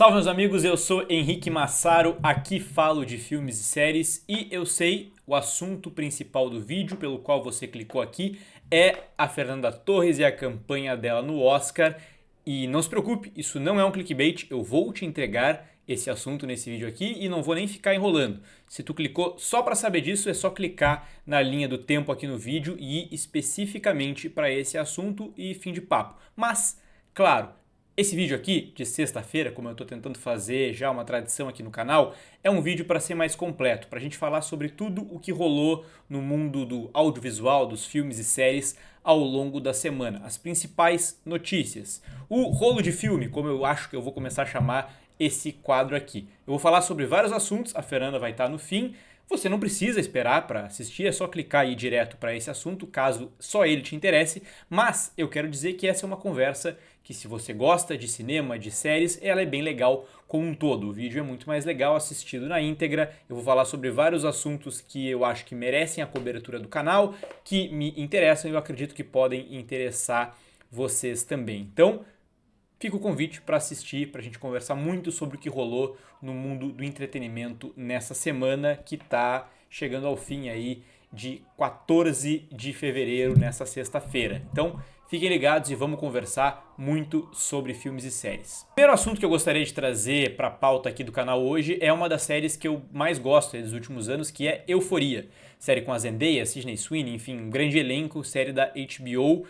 Salve meus amigos, eu sou Henrique Massaro, aqui falo de filmes e séries e eu sei o assunto principal do vídeo pelo qual você clicou aqui é a Fernanda Torres e a campanha dela no Oscar. E não se preocupe, isso não é um clickbait, eu vou te entregar esse assunto nesse vídeo aqui e não vou nem ficar enrolando. Se tu clicou só para saber disso, é só clicar na linha do tempo aqui no vídeo e ir especificamente para esse assunto e fim de papo. Mas, claro, esse vídeo aqui, de sexta-feira, como eu estou tentando fazer já uma tradição aqui no canal, é um vídeo para ser mais completo, para a gente falar sobre tudo o que rolou no mundo do audiovisual, dos filmes e séries ao longo da semana. As principais notícias. O rolo de filme, como eu acho que eu vou começar a chamar esse quadro aqui. Eu vou falar sobre vários assuntos, a Fernanda vai estar no fim. Você não precisa esperar para assistir, é só clicar e ir direto para esse assunto, caso só ele te interesse, mas eu quero dizer que essa é uma conversa que, se você gosta de cinema, de séries, ela é bem legal como um todo. O vídeo é muito mais legal assistido na íntegra. Eu vou falar sobre vários assuntos que eu acho que merecem a cobertura do canal, que me interessam e eu acredito que podem interessar vocês também. Então, fica o convite para assistir, para a gente conversar muito sobre o que rolou no mundo do entretenimento nessa semana que está chegando ao fim aí de 14 de fevereiro, nessa sexta-feira. Então, fiquem ligados e vamos conversar muito sobre filmes e séries. O primeiro assunto que eu gostaria de trazer para a pauta aqui do canal hoje é uma das séries que eu mais gosto dos últimos anos, que é Euphoria. Série com a Zendaya, Sydney Sweeney, enfim, um grande elenco, série da HBO.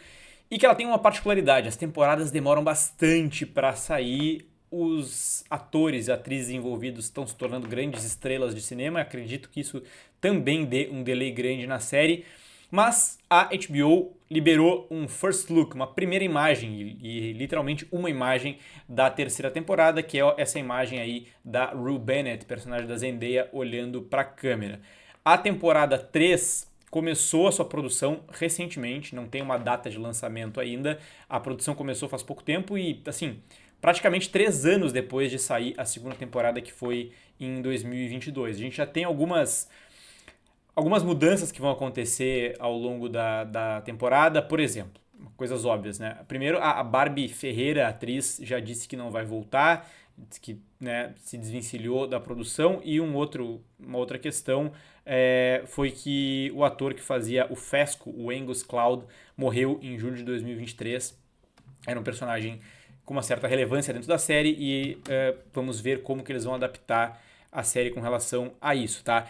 E que ela tem uma particularidade, as temporadas demoram bastante para sair, os atores e atrizes envolvidos estão se tornando grandes estrelas de cinema, acredito que isso também dê um delay grande na série, mas a HBO liberou um first look, uma primeira imagem, e literalmente uma imagem da terceira temporada, que é essa imagem aí da Rue Bennett, personagem da Zendaya, olhando para a câmera. A temporada 3 começou a sua produção recentemente, não tem uma data de lançamento ainda. A produção começou faz pouco tempo e, assim, praticamente 3 anos depois de sair a segunda temporada, que foi em 2022. A gente já tem algumas mudanças que vão acontecer ao longo da temporada. Por exemplo, coisas óbvias, né? Primeiro, a Barbie Ferreira, a atriz, já disse que não vai voltar, que, né, se desvencilhou da produção. E uma outra questão foi que o ator que fazia o Fesco, o Angus Cloud, morreu em julho de 2023. Era um personagem com uma certa relevância dentro da série e vamos ver como que eles vão adaptar a série com relação a isso, tá?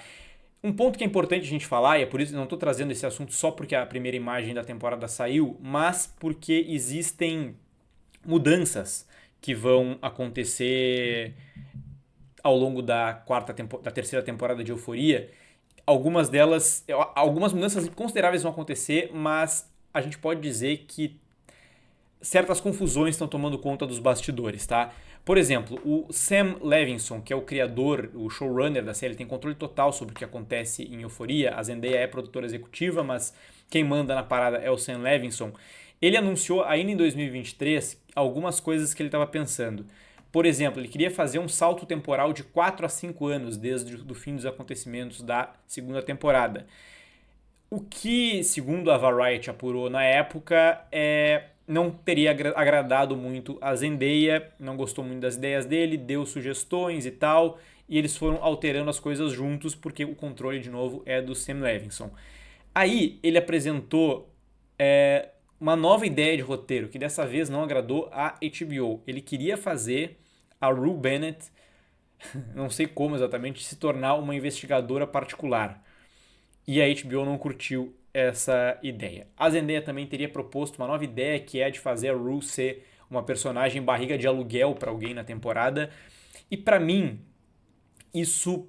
Um ponto que é importante a gente falar, e é por isso que eu não estou trazendo esse assunto só porque a primeira imagem da temporada saiu, mas porque existem mudanças que vão acontecer ao longo da terceira temporada de Euphoria. Algumas mudanças consideráveis vão acontecer, mas a gente pode dizer que certas confusões estão tomando conta dos bastidores, tá? Por exemplo, o Sam Levinson, que é o criador, o showrunner da série, tem controle total sobre o que acontece em Euphoria. A Zendaya é produtora executiva, mas quem manda na parada é o Sam Levinson. Ele anunciou ainda em 2023 algumas coisas que ele estava pensando. Por exemplo, ele queria fazer um salto temporal de 4 a 5 anos desde o fim dos acontecimentos da segunda temporada. O que, segundo a Variety apurou na época, não teria agradado muito a Zendaya, não gostou muito das ideias dele, deu sugestões e tal, e eles foram alterando as coisas juntos porque o controle, de novo, é do Sam Levinson. Aí ele apresentou uma nova ideia de roteiro, que dessa vez não agradou a HBO. Ele queria fazer a Rue Bennett, não sei como exatamente, se tornar uma investigadora particular. E a HBO não curtiu essa ideia. A Zendaya também teria proposto uma nova ideia, que é de fazer a Rue ser uma personagem barriga de aluguel para alguém na temporada. E para mim, isso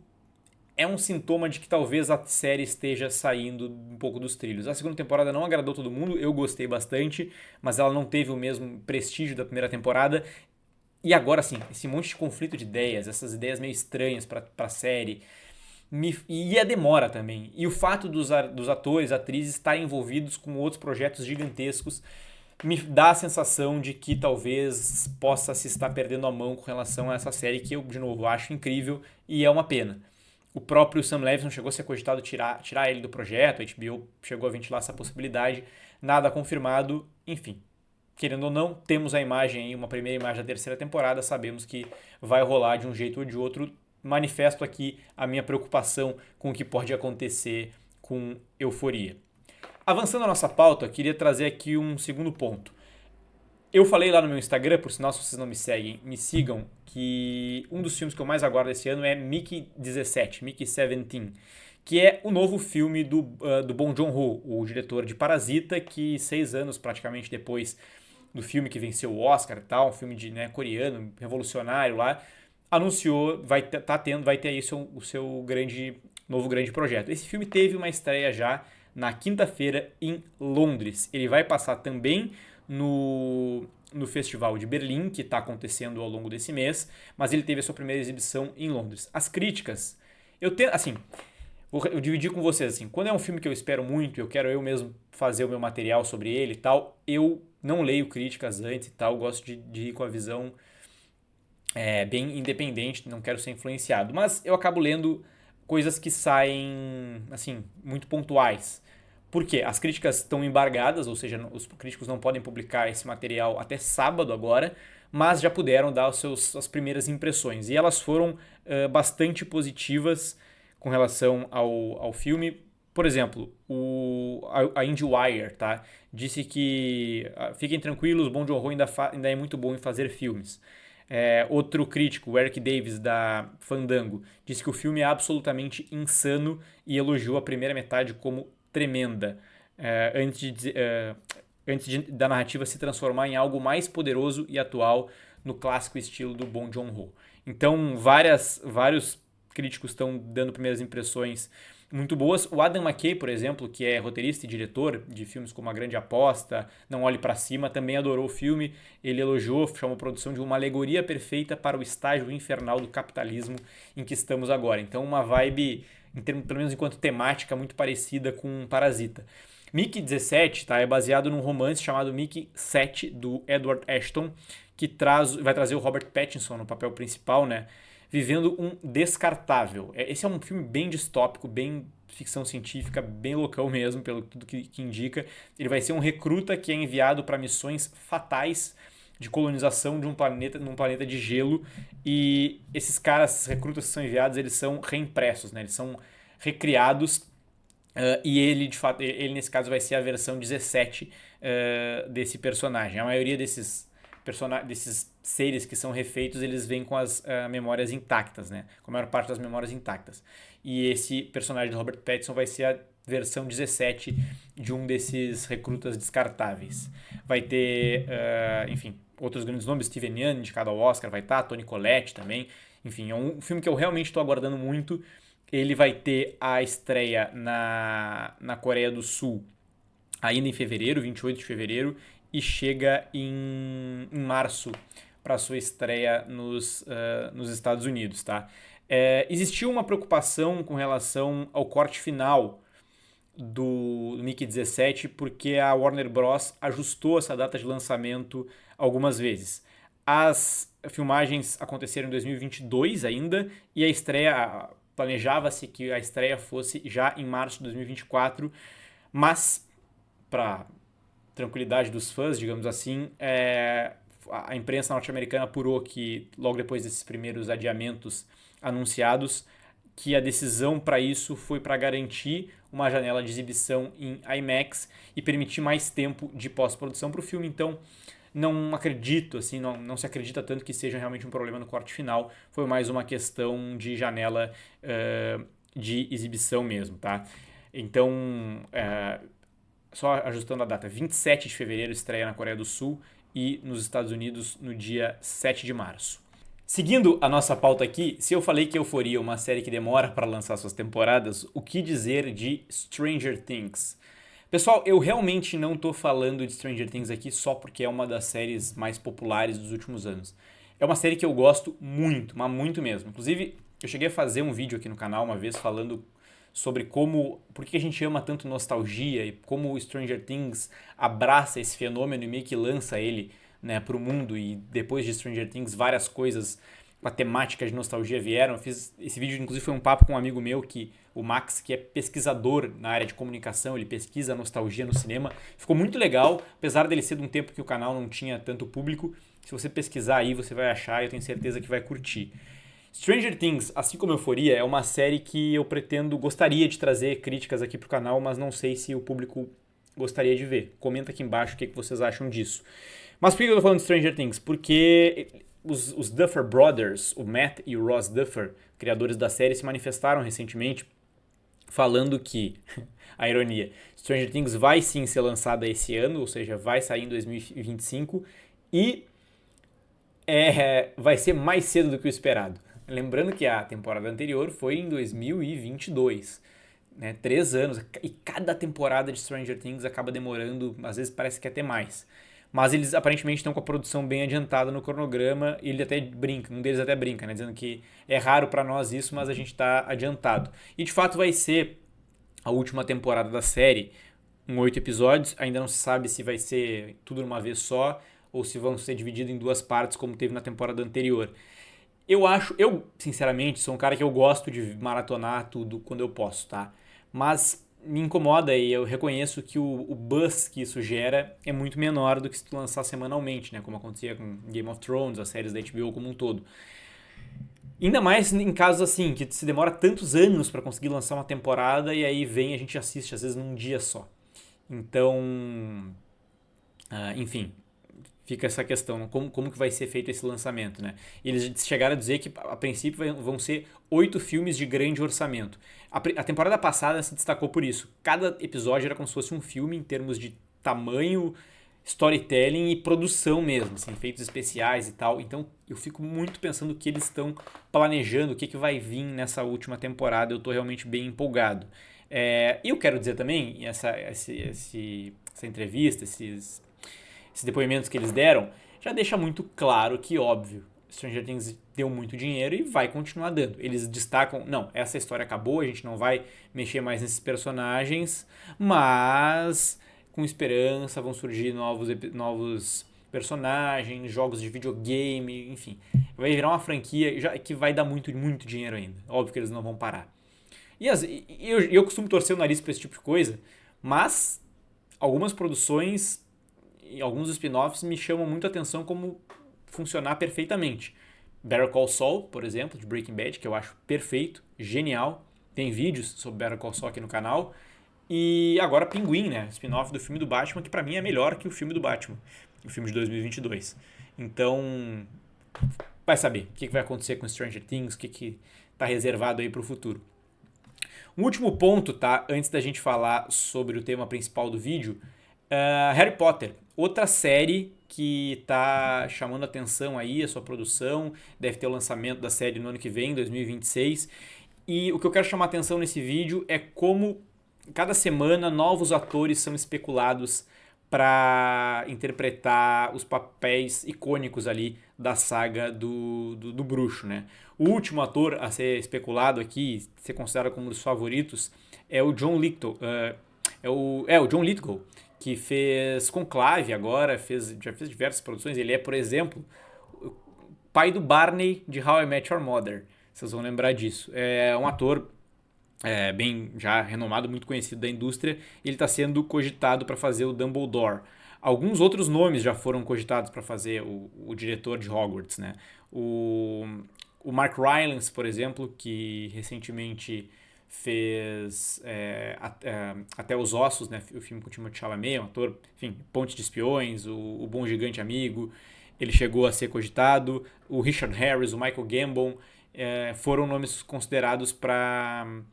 é um sintoma de que talvez a série esteja saindo um pouco dos trilhos. A segunda temporada não agradou todo mundo, eu gostei bastante, mas ela não teve o mesmo prestígio da primeira temporada. E agora sim, esse monte de conflito de ideias, essas ideias meio estranhas para a série, e a demora também. E o fato dos atores, atrizes estarem envolvidos com outros projetos gigantescos me dá a sensação de que talvez possa se estar perdendo a mão com relação a essa série, que eu, de novo, acho incrível e é uma pena. O próprio Sam Levinson chegou a ser cogitado tirar ele do projeto, a HBO chegou a ventilar essa possibilidade, nada confirmado, enfim. querendo ou não, temos a imagem aí, uma primeira imagem da terceira temporada, sabemos que vai rolar de um jeito ou de outro. Manifesto aqui a minha preocupação com o que pode acontecer com Euforia. Avançando a nossa pauta, queria trazer aqui um segundo ponto. Eu falei lá no meu Instagram, por sinal, se vocês não me seguem, me sigam, que um dos filmes que eu mais aguardo esse ano é Mickey 17, Mickey 17, que é o novo filme do Bong Joon-ho, o diretor de Parasita, que 6 anos praticamente depois do filme que venceu o Oscar e tal, um filme de, né, coreano, revolucionário lá, anunciou, vai ter aí o seu novo grande projeto. Esse filme teve uma estreia já na quinta-feira em Londres. Ele vai passar também no Festival de Berlim, que está acontecendo ao longo desse mês, mas ele teve a sua primeira exibição em Londres. As críticas, assim, eu dividi com vocês, assim, quando é um filme que eu espero muito, eu quero eu mesmo fazer o meu material sobre ele e tal, eu não leio críticas antes e tal, gosto de ir com a visão bem independente, não quero ser influenciado, mas eu acabo lendo coisas que saem, assim, muito pontuais. Por quê? As críticas estão embargadas, ou seja, os críticos não podem publicar esse material até sábado agora, mas já puderam dar as primeiras impressões. E elas foram bastante positivas com relação ao filme. Por exemplo, a IndieWire, tá? Disse que fiquem tranquilos, Bong Joon-ho ainda é muito bom em fazer filmes. Outro crítico, o Eric Davis, da Fandango, disse que o filme é absolutamente insano e elogiou a primeira metade como tremenda, antes da narrativa se transformar em algo mais poderoso e atual no clássico estilo do Bong Joon-ho. Então, vários críticos estão dando primeiras impressões muito boas. O Adam McKay, por exemplo, que é roteirista e diretor de filmes como A Grande Aposta, Não Olhe para Cima, também adorou o filme. Ele elogiou, chamou a produção de uma alegoria perfeita para o estágio infernal do capitalismo em que estamos agora. Então, uma vibe, pelo menos enquanto temática, muito parecida com Parasita. Mickey 17, tá, é baseado num romance chamado Mickey 7, do Edward Ashton, que vai trazer o Robert Pattinson no papel principal, né? Vivendo um descartável. Esse é um filme bem distópico, bem ficção científica, bem loucão mesmo, pelo tudo que indica. Ele vai ser um recruta que é enviado para missões fatais de colonização de um planeta, num planeta de gelo. E esses caras, recrutas que são enviados, eles são reimpressos, né? Eles são recriados. E ele, de fato, ele nesse caso vai ser a versão 17 desse personagem. A maioria desses seres que são refeitos, eles vêm com as memórias intactas, né? Com a maior parte das memórias intactas. E esse personagem do Robert Pattinson vai ser a versão 17 de um desses recrutas descartáveis. Vai ter, enfim, outros grandes nomes, Steven Yeun, indicado ao Oscar, vai estar, Toni Collette também. Enfim, é um filme que eu realmente estou aguardando muito. Ele vai ter a estreia na Coreia do Sul ainda em fevereiro, 28 de fevereiro, e chega em março para sua estreia nos Estados Unidos. Tá? Existiu uma preocupação com relação ao corte final do Mickey 17, porque a Warner Bros. Ajustou essa data de lançamento algumas vezes. As filmagens aconteceram em 2022 ainda, e a estreia, planejava-se que a estreia fosse já em março de 2024, mas, para tranquilidade dos fãs, digamos assim, a imprensa norte-americana apurou que, logo depois desses primeiros adiamentos anunciados, que a decisão para isso foi para garantir uma janela de exibição em IMAX e permitir mais tempo de pós-produção para o filme. Então, não acredito, assim, não se acredita tanto que seja realmente um problema no corte final. Foi mais uma questão de janela de exibição mesmo, tá? Então, só ajustando a data, 27 de fevereiro estreia na Coreia do Sul e nos Estados Unidos no dia 7 de março. Seguindo a nossa pauta aqui, se eu falei que Euforia é uma série que demora para lançar suas temporadas, o que dizer de Stranger Things? Pessoal, eu realmente não tô falando de Stranger Things aqui só porque é uma das séries mais populares dos últimos anos. É uma série que eu gosto muito, mas muito mesmo. Inclusive, eu cheguei a fazer um vídeo aqui no canal uma vez falando sobre por que a gente ama tanto nostalgia e como o Stranger Things abraça esse fenômeno e meio que lança ele, né, para o mundo, e depois de Stranger Things várias coisas a temática de nostalgia vieram. Eu fiz esse vídeo, inclusive, foi um papo com um amigo meu, o Max, que é pesquisador na área de comunicação, ele pesquisa nostalgia no cinema. Ficou muito legal, apesar dele ser de um tempo que o canal não tinha tanto público. Se você pesquisar aí, você vai achar e eu tenho certeza que vai curtir. Stranger Things, assim como Euphoria, é uma série que eu gostaria de trazer críticas aqui pro canal, mas não sei se o público gostaria de ver. Comenta aqui embaixo o que vocês acham disso. Mas por que eu tô falando de Stranger Things? Porque os Duffer Brothers, o Matt e o Ross Duffer, criadores da série, se manifestaram recentemente falando que, a ironia, Stranger Things vai sim ser lançada esse ano, ou seja, vai sair em 2025 e vai ser mais cedo do que o esperado. Lembrando que a temporada anterior foi em 2022, né? 3 anos, e cada temporada de Stranger Things acaba demorando, às vezes parece que até mais. Mas eles aparentemente estão com a produção bem adiantada no cronograma, e um deles até brinca, né? Dizendo que é raro para nós isso, mas a gente está adiantado. E de fato vai ser a última temporada da série, 8 episódios, ainda não se sabe se vai ser tudo numa vez só, ou se vão ser divididos em 2 partes, como teve na temporada anterior. Eu sinceramente, sou um cara que eu gosto de maratonar tudo quando eu posso, tá? Mas me incomoda e eu reconheço que o buzz que isso gera é muito menor do que se tu lançar semanalmente, né? Como acontecia com Game of Thrones, as séries da HBO como um todo. Ainda mais em casos assim, que se demora tantos anos para conseguir lançar uma temporada e aí a gente assiste às vezes num dia só. Então, enfim, fica essa questão, como que vai ser feito esse lançamento, né? Eles chegaram a dizer que, a princípio, vão ser 8 filmes de grande orçamento. A temporada passada se destacou por isso. Cada episódio era como se fosse um filme em termos de tamanho, storytelling e produção mesmo, assim, efeitos especiais e tal. Então, eu fico muito pensando o que eles estão planejando, o que vai vir nessa última temporada. Eu estou realmente bem empolgado. E eu quero dizer também, essa entrevista, esses depoimentos que eles deram, já deixa muito claro que, óbvio, Stranger Things deu muito dinheiro e vai continuar dando. Eles destacam, não, essa história acabou, a gente não vai mexer mais nesses personagens, mas com esperança vão surgir novos personagens, jogos de videogame, enfim. Vai virar uma franquia que vai dar muito, muito dinheiro ainda. Óbvio que eles não vão parar. E eu costumo torcer o nariz pra esse tipo de coisa, mas algumas produções e alguns spin-offs me chamam muito a atenção como funcionar perfeitamente. Better Call Saul, por exemplo, de Breaking Bad, que eu acho perfeito, genial. Tem vídeos sobre Better Call Saul aqui no canal. E agora Pinguim, né? Spin-off do filme do Batman, que pra mim é melhor que o filme do Batman, o filme de 2022. Então, vai saber o que vai acontecer com Stranger Things, o que tá reservado aí pro futuro. Um último ponto, tá? Antes da gente falar sobre o tema principal do vídeo, Harry Potter, outra série que está chamando atenção aí, a sua produção, deve ter o lançamento da série no ano que vem, 2026, e o que eu quero chamar atenção nesse vídeo é como cada semana novos atores são especulados para interpretar os papéis icônicos ali da saga do bruxo, né? O último ator a ser especulado aqui, ser considerado como um dos favoritos, é o John Lithgow, o John Lithgow, que fez Conclave agora, já fez diversas produções. Ele é, por exemplo, o pai do Barney de How I Met Your Mother. Vocês vão lembrar disso. É um ator bem já renomado, muito conhecido da indústria. Ele está sendo cogitado para fazer o Dumbledore. Alguns outros nomes já foram cogitados para fazer o diretor de Hogwarts, né? O Mark Rylance, por exemplo, que recentemente fez Até os Ossos, né? O filme com o Timothée Chalamet, um ator, enfim, Ponte de Espiões, o Bom Gigante Amigo, ele chegou a ser cogitado. O Richard Harris, o Michael Gambon, foram nomes considerados para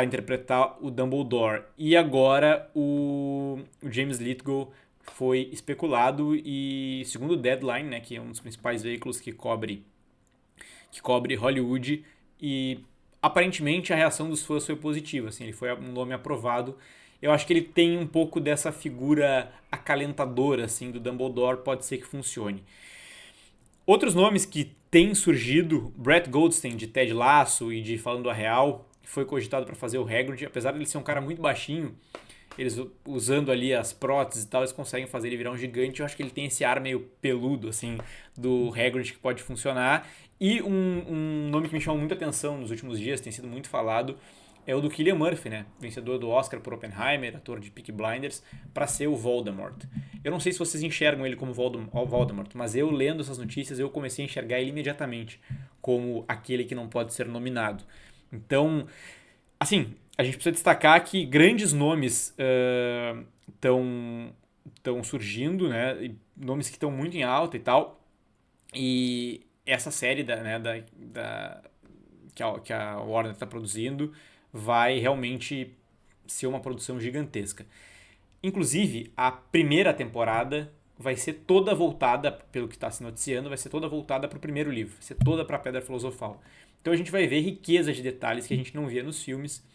interpretar o Dumbledore. E agora o James Lithgow foi especulado e, segundo o Deadline, né, que é um dos principais veículos que cobre Hollywood, e aparentemente a reação dos fãs foi positiva, assim, ele foi um nome aprovado. Eu acho que ele tem um pouco dessa figura acalentadora, assim, do Dumbledore, pode ser que funcione. Outros nomes que têm surgido, Brett Goldstein de Ted Lasso e de Falando a Real, foi cogitado para fazer o Hagrid, apesar de ele ser um cara muito baixinho, eles usando ali as próteses e tal, eles conseguem fazer ele virar um gigante. Eu acho que ele tem esse ar meio peludo, assim, do Hagrid que pode funcionar. E um nome que me chamou muita atenção nos últimos dias, tem sido muito falado, é o do Cillian Murphy, né? Vencedor do Oscar por Oppenheimer, ator de Peaky Blinders, para ser o Voldemort. Eu não sei se vocês enxergam ele como Voldemort, mas eu lendo essas notícias eu comecei a enxergar ele imediatamente como aquele que não pode ser nominado. Então, assim, a gente precisa destacar que grandes nomes estão surgindo, né? E nomes que estão muito em alta e tal. E essa série que a Warner está produzindo vai realmente ser uma produção gigantesca. Inclusive, a primeira temporada vai ser toda voltada, pelo que está se noticiando, vai ser toda voltada para o primeiro livro, vai ser toda para a Pedra Filosofal. Então a gente vai ver riqueza de detalhes que a gente não via nos filmes,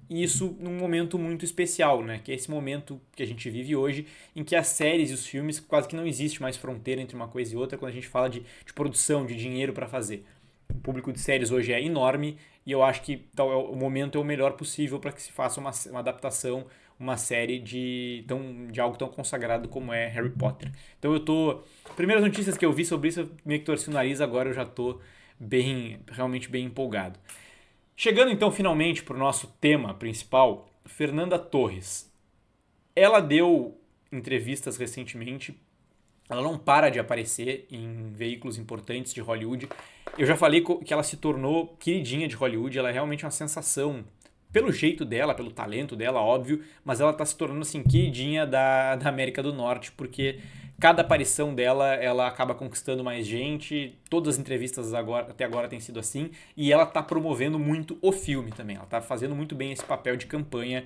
e isso num momento muito especial, né? Que é esse momento que a gente vive hoje, em que as séries e os filmes quase que não existe mais fronteira entre uma coisa e outra quando a gente fala de produção, de dinheiro para fazer. O público de séries hoje é enorme e eu acho que o momento é o melhor possível para que se faça uma adaptação, uma série de algo tão consagrado como é Harry Potter. Então eu tô... Primeiras notícias que eu vi sobre isso, eu meio que torci o nariz, agora eu já tô realmente bem empolgado. Chegando então finalmente para o nosso tema principal, Fernanda Torres. Ela deu entrevistas recentemente, ela não para de aparecer em veículos importantes de Hollywood. Eu já falei que ela se tornou queridinha de Hollywood, ela é realmente uma sensação. Pelo jeito dela, pelo talento dela, óbvio, mas ela está se tornando assim, queridinha da América do Norte, porque cada aparição dela, ela acaba conquistando mais gente, todas as entrevistas até agora têm sido assim, e ela está promovendo muito o filme também, ela está fazendo muito bem esse papel de campanha.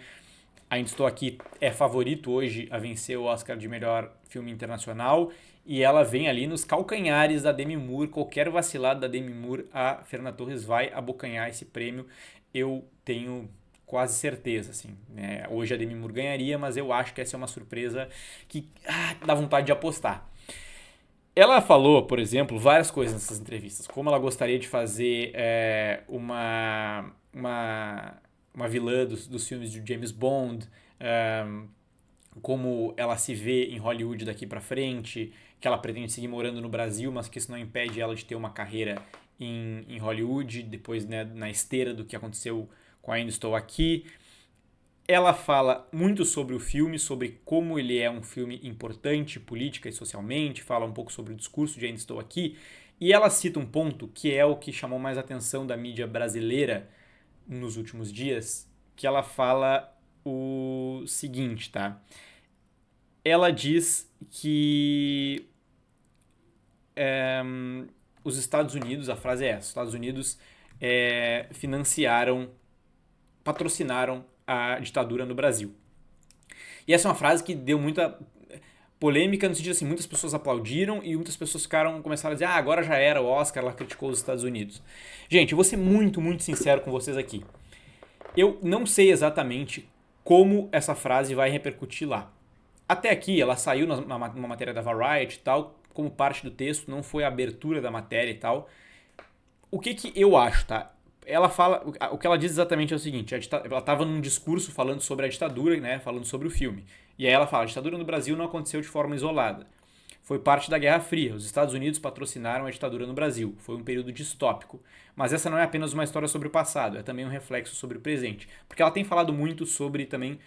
Ainda Estou Aqui é favorito hoje a vencer o Oscar de melhor filme internacional, e ela vem ali nos calcanhares da Demi Moore. Qualquer vacilada da Demi Moore, a Fernanda Torres vai abocanhar esse prêmio, eu tenho quase certeza, assim, né? Hoje a Demi Moore ganharia, mas eu acho que essa é uma surpresa que dá vontade de apostar. Ela falou, por exemplo, várias coisas nessas entrevistas, como ela gostaria de fazer uma vilã dos filmes de James Bond, como ela se vê em Hollywood daqui pra frente, que ela pretende seguir morando no Brasil, mas que isso não impede ela de ter uma carreira em Hollywood, depois, né, na esteira do que aconteceu com Ainda Estou Aqui. Ela fala muito sobre o filme, sobre como ele é um filme importante política e socialmente, fala um pouco sobre o discurso de Ainda Estou Aqui, e ela cita um ponto que é o que chamou mais atenção da mídia brasileira nos últimos dias, que ela fala o seguinte, tá? Ela diz que os Estados Unidos, a frase é essa, os Estados Unidos patrocinaram a ditadura no Brasil. E essa é uma frase que deu muita polêmica, no sentido assim, muitas pessoas aplaudiram e muitas pessoas começaram a dizer, agora já era o Oscar, ela criticou os Estados Unidos. Gente, eu vou ser muito, muito sincero com vocês aqui. Eu não sei exatamente como essa frase vai repercutir lá. Até aqui, ela saiu numa matéria da Variety e tal, como parte do texto, não foi a abertura da matéria e tal. O que eu acho, tá? Ela fala, o que ela diz exatamente é o seguinte, ela estava num discurso falando sobre a ditadura, né, falando sobre o filme. E aí ela fala, a ditadura no Brasil não aconteceu de forma isolada. Foi parte da Guerra Fria. Os Estados Unidos patrocinaram a ditadura no Brasil. Foi um período distópico. Mas essa não é apenas uma história sobre o passado, é também um reflexo sobre o presente. Porque ela tem falado muito sobre também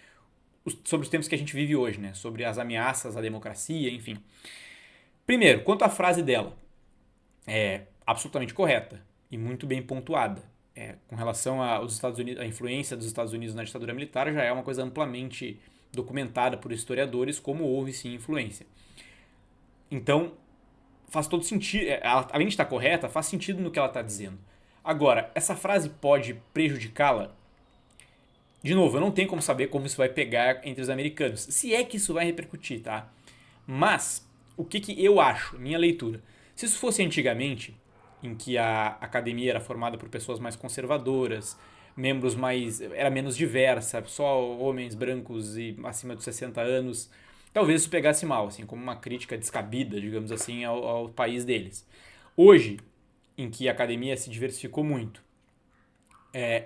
sobre os tempos que a gente vive hoje, né? Sobre as ameaças à democracia, enfim. Primeiro, quanto à frase dela, é absolutamente correta e muito bem pontuada. Com relação aos Estados Unidos, a influência dos Estados Unidos na ditadura militar já é uma coisa amplamente documentada por historiadores, como houve sim influência. Então, faz todo sentido, além de estar correta, faz sentido no que ela está dizendo. Agora, essa frase pode prejudicá-la? De novo, eu não tenho como saber como isso vai pegar entre os americanos, se é que isso vai repercutir, tá? Mas, o que eu acho, minha leitura, se isso fosse antigamente, em que a academia era formada por pessoas mais conservadoras, era menos diversa, só homens brancos e acima de 60 anos, talvez isso pegasse mal, assim, como uma crítica descabida, digamos assim, ao país deles. Hoje, em que a academia se diversificou muito,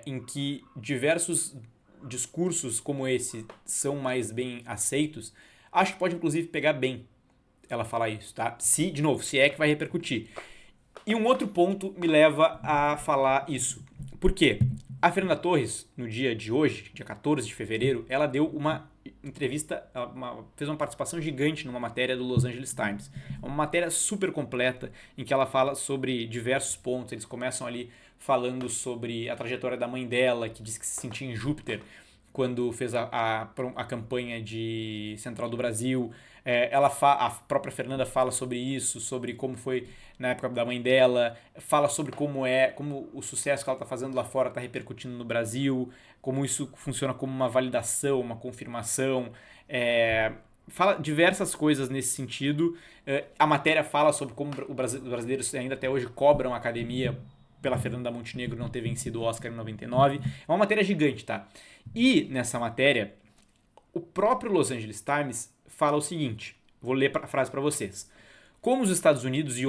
em que diversos discursos como esse são mais bem aceitos, acho que pode inclusive pegar bem ela falar isso, tá? De novo, se é que vai repercutir. E um outro ponto me leva a falar isso. Por quê? A Fernanda Torres, no dia de hoje, dia 14 de fevereiro, ela deu uma entrevista, fez uma participação gigante numa matéria do Los Angeles Times. Uma matéria super completa, em que ela fala sobre diversos pontos. Eles começam ali falando sobre a trajetória da mãe dela, que disse que se sentia em Júpiter quando fez a campanha de Central do Brasil. A própria Fernanda fala sobre isso, sobre como foi na época da mãe dela, fala sobre como o sucesso que ela está fazendo lá fora está repercutindo no Brasil, como isso funciona como uma validação, uma confirmação. Fala diversas coisas nesse sentido. A matéria fala sobre como os brasileiros ainda até hoje cobram a academia pela Fernanda Montenegro não ter vencido o Oscar em 99. É uma matéria gigante, tá? E nessa matéria, o próprio Los Angeles Times fala o seguinte: vou ler a frase para vocês. Com os Estados Unidos e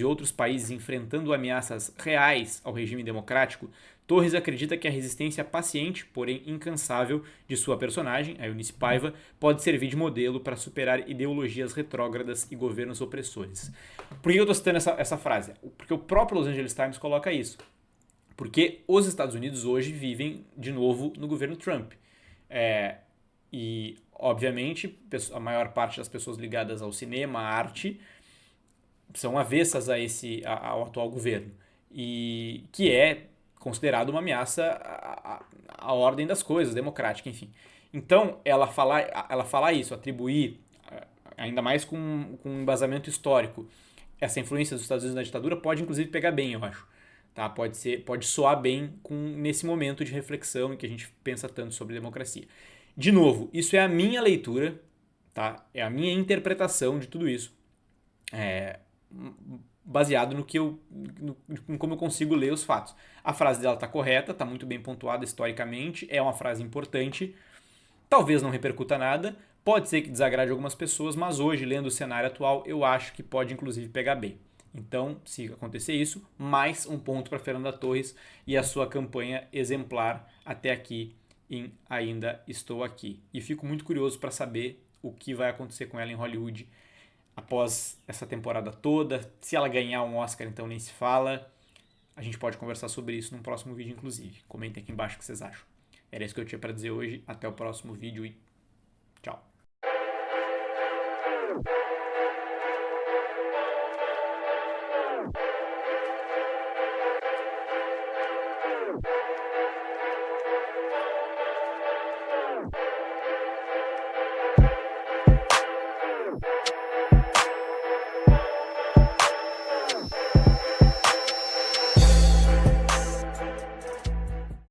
outros países enfrentando ameaças reais ao regime democrático, Torres acredita que a resistência paciente, porém incansável, de sua personagem, a Eunice Paiva, pode servir de modelo para superar ideologias retrógradas e governos opressores. Por que eu estou citando essa frase? Porque o próprio Los Angeles Times coloca isso. Porque os Estados Unidos hoje vivem de novo no governo Trump. E, obviamente, a maior parte das pessoas ligadas ao cinema, à arte, são avessas ao atual governo. E que é considerado uma ameaça à ordem das coisas, democrática, enfim. Então, ela falar isso, atribuir, ainda mais com um embasamento histórico, essa influência dos Estados Unidos na ditadura pode, inclusive, pegar bem, eu acho. Tá? Pode soar bem nesse momento de reflexão em que a gente pensa tanto sobre democracia. De novo, isso é a minha leitura, tá? É a minha interpretação de tudo isso, baseado em como eu consigo ler os fatos. A frase dela está correta, está muito bem pontuada historicamente, é uma frase importante, talvez não repercuta nada, pode ser que desagrade algumas pessoas, mas hoje, lendo o cenário atual, eu acho que pode inclusive pegar bem. Então, se acontecer isso, mais um ponto para Fernanda Torres e a sua campanha exemplar até aqui em Ainda Estou Aqui. E fico muito curioso para saber o que vai acontecer com ela em Hollywood após essa temporada toda. Se ela ganhar um Oscar, então nem se fala. A gente pode conversar sobre isso num próximo vídeo, inclusive. Comentem aqui embaixo o que vocês acham. Era isso que eu tinha para dizer hoje. Até o próximo vídeo e tchau.